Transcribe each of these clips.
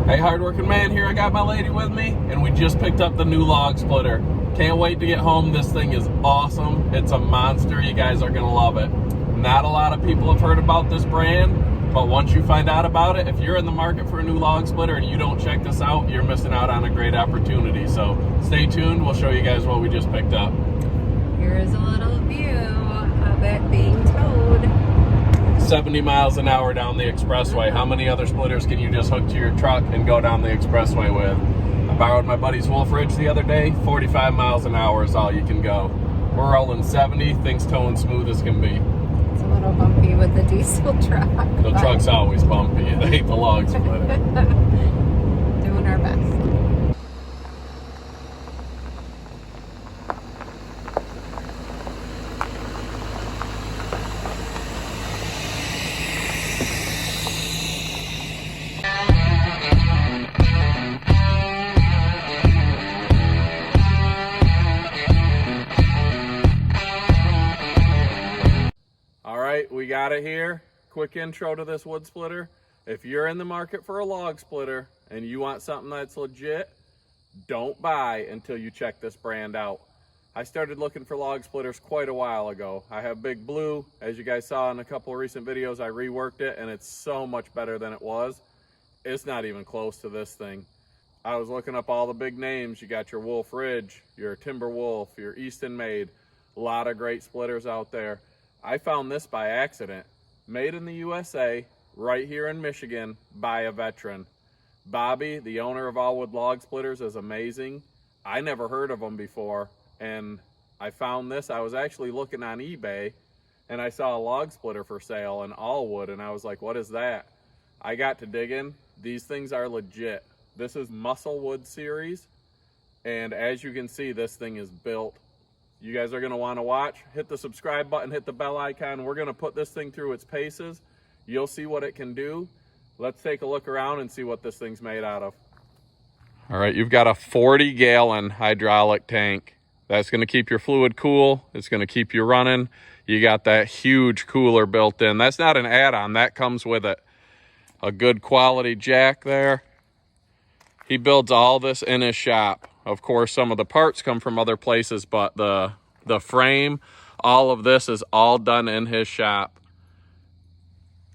Hey, hardworking man, here I got my lady with me, and we just picked up the new log splitter. Can't wait to get home. This thing is awesome. It's a monster. You guys are gonna love it. Not a lot of people have heard about this brand, but once you find out about it, if you're in the market for a new log splitter and you don't check this out, you're missing out on a great opportunity. So stay tuned. We'll show you guys what we just picked up. Here is a little view of it being towed. 70 miles an hour down the expressway. How many other splitters can you just hook to your truck and go down the expressway with? I borrowed my buddy's Wolf Ridge the other day. 45 miles an hour is all you can go. We're rolling 70, things towing smooth as can be. It's a little bumpy with the diesel truck. The truck's always bumpy. It ain't the log splitter. Doing our best. We got it here. Quick intro to this wood splitter. If you're in the market for a log splitter and you want something that's legit, don't buy until you check this brand out. I started looking for log splitters quite a while ago. I have Big Blue. As you guys saw in a couple of recent videos, I reworked it and it's so much better than it was. It's not even close to this thing. I was looking up all the big names. You got your Wolf Ridge, your Timber Wolf, your Easton Made. A lot of great splitters out there. I found this by accident. Made in the USA, right here in Michigan, by a veteran. Bobby, the owner of Allwood Log Splitters, is amazing. I never heard of him before, and I found this. I was actually looking on eBay, and I saw a log splitter for sale in Allwood, and I was like, what is that? I got to digging. These things are legit. This is Musclewood series, and as you can see, this thing is built. You guys are going to want to watch. Hit the subscribe button, hit the bell icon. We're going to put this thing through its paces. You'll see what it can do. Let's take a look around and see what this thing's made out of. All right, you've got a 40-gallon hydraulic tank. That's going to keep your fluid cool. It's going to keep you running. You got that huge cooler built in. That's not an add-on. That comes with it. A good quality jack there. He builds all this in his shop. Of course, some of the parts come from other places, but the frame, all of this is all done in his shop.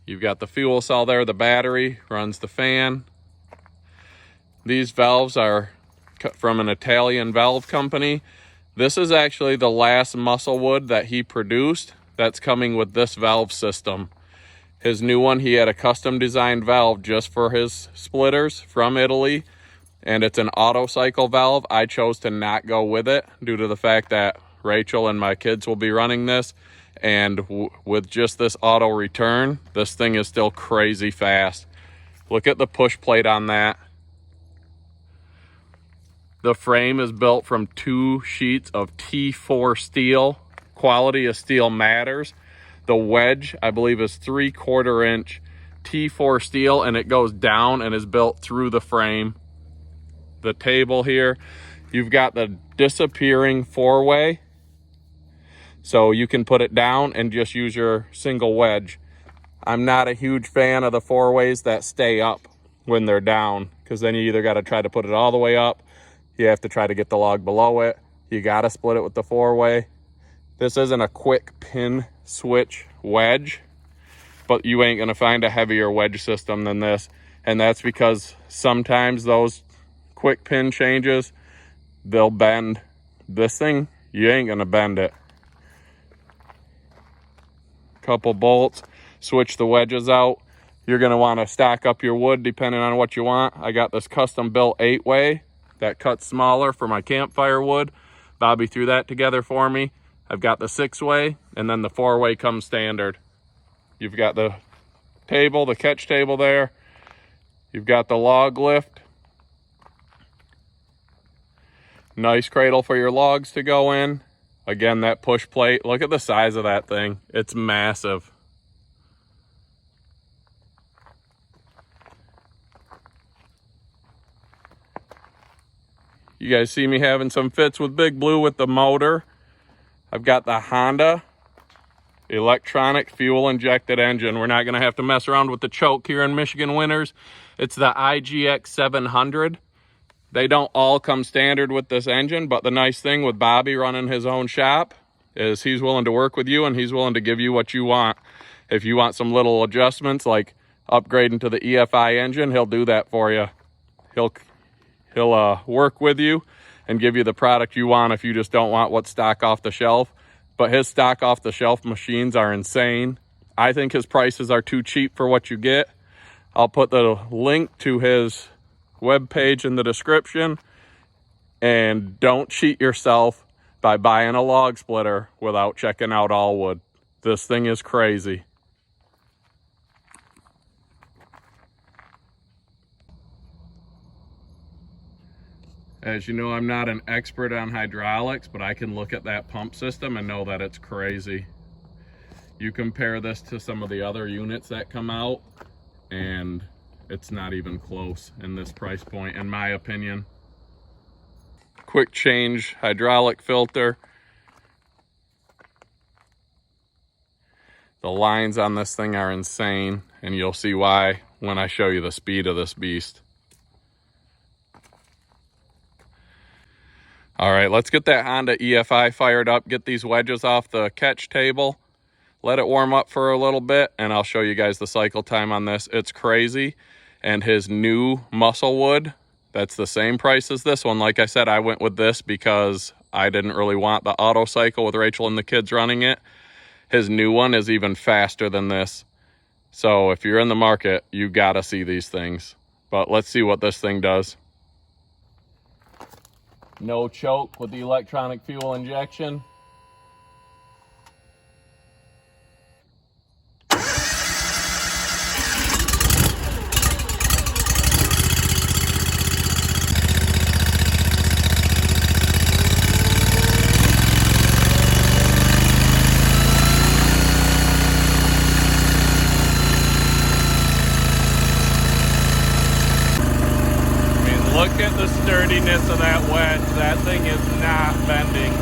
You've got the fuel cell there, the battery, runs the fan. These valves are from an Italian valve company. This is actually the last Musclewood that he produced that's coming with this valve system. His new one, he had a custom designed valve just for his splitters from Italy. And it's an auto cycle valve. I chose to not go with it due to the fact that Rachel and my kids will be running this. And with just this auto return, this thing is still crazy fast. Look at the push plate on that. The frame is built from 2 sheets of T4 steel. Quality of steel matters. The wedge, I believe, is 3/4 inch T4 steel, and it goes down and is built through the frame. The table here, you've got the disappearing 4-way, so you can put it down and just use your single wedge. I'm not a huge fan of the 4-ways that stay up when they're down, because then you either got to try to put it all the way up, you have to try to get the log below it, you got to split it with the 4-way. This isn't a quick pin switch wedge, but you ain't gonna find a heavier wedge system than this, and that's because sometimes those quick pin changes, they'll bend. This thing, you ain't gonna bend it. Couple bolts, switch the wedges out. You're gonna wanna stack up your wood depending on what you want. I got this custom built 8-way that cuts smaller for my campfire wood. Bobby threw that together for me. I've got the 6-way, and then the 4-way comes standard. You've got the table, the catch table there. You've got the log lift. Nice cradle for your logs to go in. Again, that push plate. Look at the size of that thing. It's massive. You guys see me having some fits with Big Blue with the motor. I've got the Honda electronic fuel injected engine. We're not going to have to mess around with the choke here in Michigan winters. It's the IGX 700. They don't all come standard with this engine, but the nice thing with Bobby running his own shop is he's willing to work with you and he's willing to give you what you want. If you want some little adjustments like upgrading to the EFI engine, he'll do that for you. He'll work with you and give you the product you want if you just don't want what's stock off the shelf. But his stock off the shelf machines are insane. I think his prices are too cheap for what you get. I'll put the link to his webpage in the description. And don't cheat yourself by buying a log splitter without checking out Allwood. This thing is crazy. As you know, I'm not an expert on hydraulics, but I can look at that pump system and know that it's crazy. You compare this to some of the other units that come out, and it's not even close in this price point, in my opinion. Quick change hydraulic filter. The lines on this thing are insane, and you'll see why when I show you the speed of this beast. All right, let's get that Honda EFI fired up, get these wedges off the catch table, let it warm up for a little bit, and I'll show you guys the cycle time on this. It's crazy. And his new Musclewood, that's the same price as this one. Like I said, I went with this because I didn't really want the auto cycle with Rachel and the kids running it. His new one is even faster than this. So if you're in the market, you gotta see these things. But let's see what this thing does. No choke with the electronic fuel injection. Look at the sturdiness of that wedge. That thing is not bending.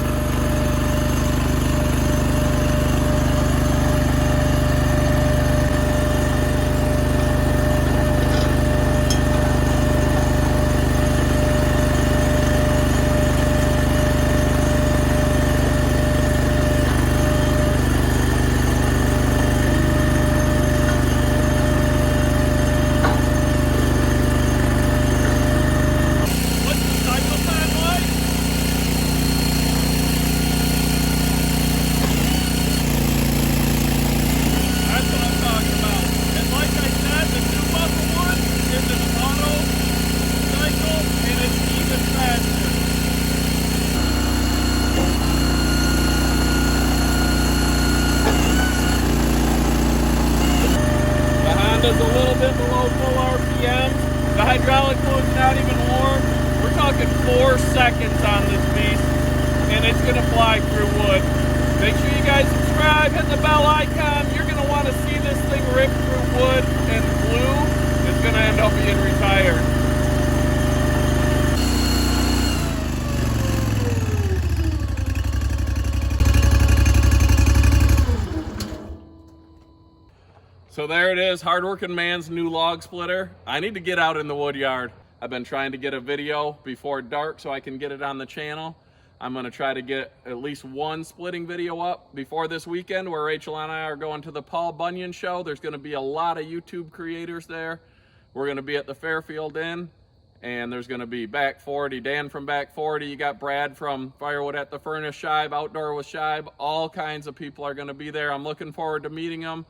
Honda's a little bit below full RPM. The hydraulic fluid's not even warm. We're talking 4 seconds on this beast, and it's gonna fly through wood. Make sure you guys subscribe, hit the bell icon. You're gonna want to see this thing rip through wood and glue. It's gonna end up being retired. So there it is, hardworking man's new log splitter. I need to get out in the wood yard. I've been trying to get a video before dark so I can get it on the channel. I'm gonna try to get at least one splitting video up before this weekend where Rachel and I are going to the Paul Bunyan show. There's gonna be a lot of YouTube creators there. We're gonna be at the Fairfield Inn, and there's gonna be Back 40, Dan from Back 40. You got Brad from Firewood at the Furnace, Shibe, Outdoor with Shibe. All kinds of people are gonna be there. I'm looking forward to meeting them.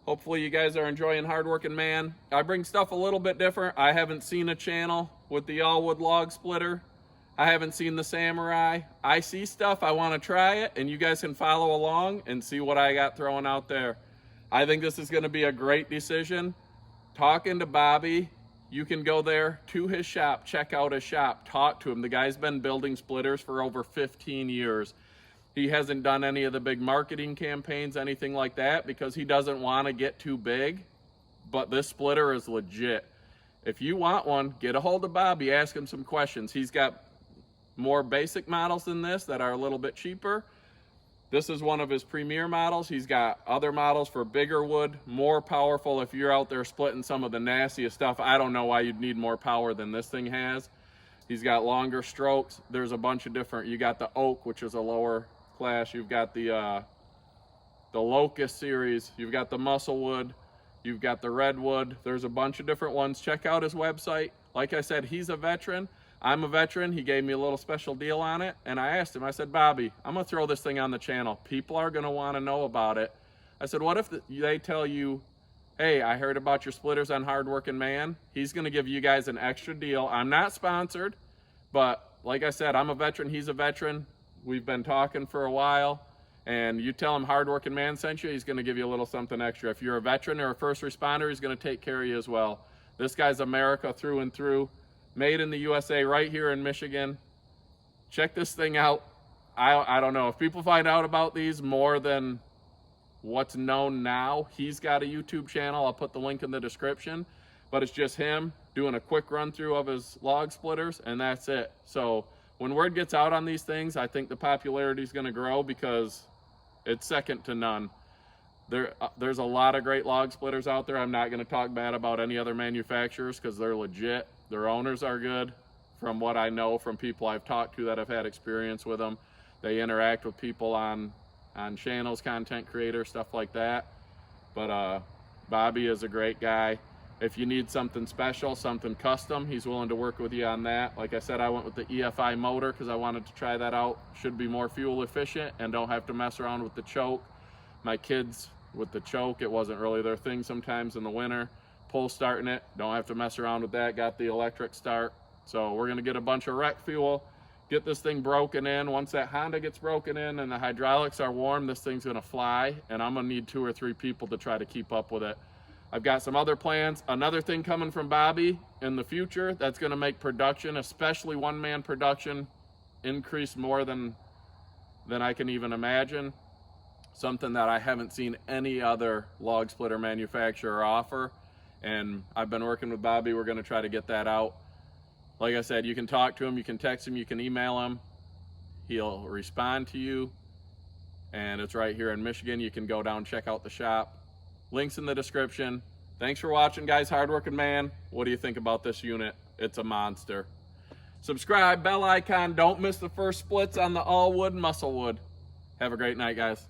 Hopefully you guys are enjoying Hardworking Man. I bring stuff a little bit different. I haven't seen a channel with the Allwood Log Splitter. I haven't seen the Samurai. I see stuff, I want to try it, and you guys can follow along and see what I got thrown out there. I think this is going to be a great decision. Talking to Bobby, you can go there to his shop, check out his shop, talk to him. The guy's been building splitters for over 15 years. He hasn't done any of the big marketing campaigns, anything like that, because he doesn't want to get too big. But this splitter is legit. If you want one, get a hold of Bobby, ask him some questions. He's got more basic models than this that are a little bit cheaper. This is one of his premier models. He's got other models for bigger wood, more powerful. If you're out there splitting some of the nastiest stuff, I don't know why you'd need more power than this thing has. He's got longer strokes. There's a bunch of different, you got the oak, which is a lower class. You've got the locust series. You've got the musclewood. You've got the redwood. There's a bunch of different ones. Check out his website. Like I said, he's a veteran. I'm a veteran. He gave me a little special deal on it. And I asked him, I said, Bobby, I'm going to throw this thing on the channel. People are going to want to know about it. I said, what if they tell you, hey, I heard about your splitters on Hard Working Man. He's going to give you guys an extra deal. I'm not sponsored, but like I said, I'm a veteran. He's a veteran. We've been talking for a while. And you tell him Hard Working Man sent you, he's going to give you a little something extra. If you're a veteran or a first responder, he's going to take care of you as well. This guy's America through and through. Made in the USA right here in Michigan. Check this thing out. I don't know if people find out about these more than what's known now. He's got a YouTube channel. I'll put the link in the description, but it's just him doing a quick run through of his log splitters, and that's it. So when word gets out on these things, I think the popularity is going to grow because it's second to none. There's a lot of great log splitters out there. I'm not going to talk bad about any other manufacturers because they're legit. Their owners are good. From what I know from people I've talked to that have had experience with them, they interact with people on channels, content creators, stuff like that. But Bobby is a great guy. If you need something special, something custom, he's willing to work with you on that. Like I said, I went with the EFI motor because I wanted to try that out. Should be more fuel efficient and don't have to mess around with the choke. My kids with the choke, it wasn't really their thing sometimes in the winter. Pull starting it, don't have to mess around with that. Got the electric start. So we're gonna get a bunch of rec fuel, get this thing broken in. Once that Honda gets broken in and the hydraulics are warm, this thing's gonna fly, and I'm gonna need 2 or 3 people to try to keep up with it. I've got some other plans. Another thing coming from Bobby in the future that's gonna make production, especially one-man production, increase more than I can even imagine. Something that I haven't seen any other log splitter manufacturer offer. And I've been working with Bobby. We're going to try to get that out. Like I said, you can talk to him, you can text him, you can email him. He'll respond to you. And it's right here in Michigan. You can go down, check out the shop. Links in the description. Thanks for watching, guys. Hard Working Man. What do you think about this unit? It's a monster. Subscribe, bell icon. Don't miss the first splits on the Allwood Musclewood. Have a great night, guys.